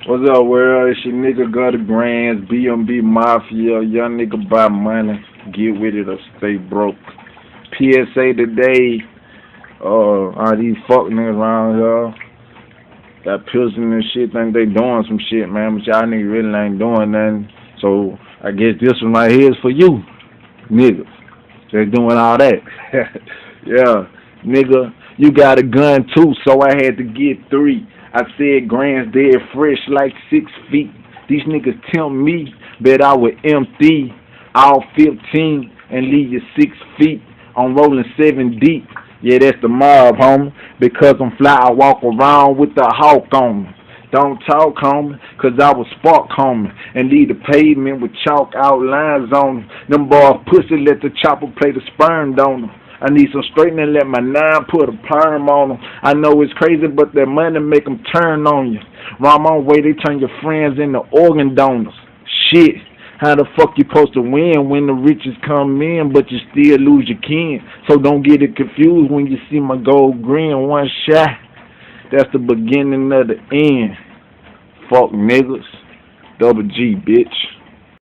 What's up, world? It's your nigga Gutter Grands, BMB Mafia. Young nigga buy money, get with it or stay broke. PSA today, all these fuck niggas around here got pills and shit, think they doing some shit, man, but y'all niggas really ain't doing nothing. So I guess this one right here is for you, niggas. That's doing all that. Yeah, nigga, you got a gun too, so I had to get three. I said Grand's dead fresh like 6 feet. These niggas tell me bet I would empty all 15 and leave you 6 feet. I'm rolling 7 deep. Yeah, that's the mob, homie. Because I'm fly, I walk around with the hawk on me. Don't talk, homie, cause I was spark, homie, and leave the pavement with chalk outlines on them. Them boys pussy, let the chopper play the sperm, don't them. I need some straightening, let my nine put a perm on them. I know it's crazy, but that money make them turn on you. Ramon way, they turn your friends into organ donors. Shit, how the fuck you supposed to win when the riches come in, but you still lose your kin? So don't get it confused when you see my gold green one shot. That's the beginning of the end. Fuck niggas. Double G, bitch.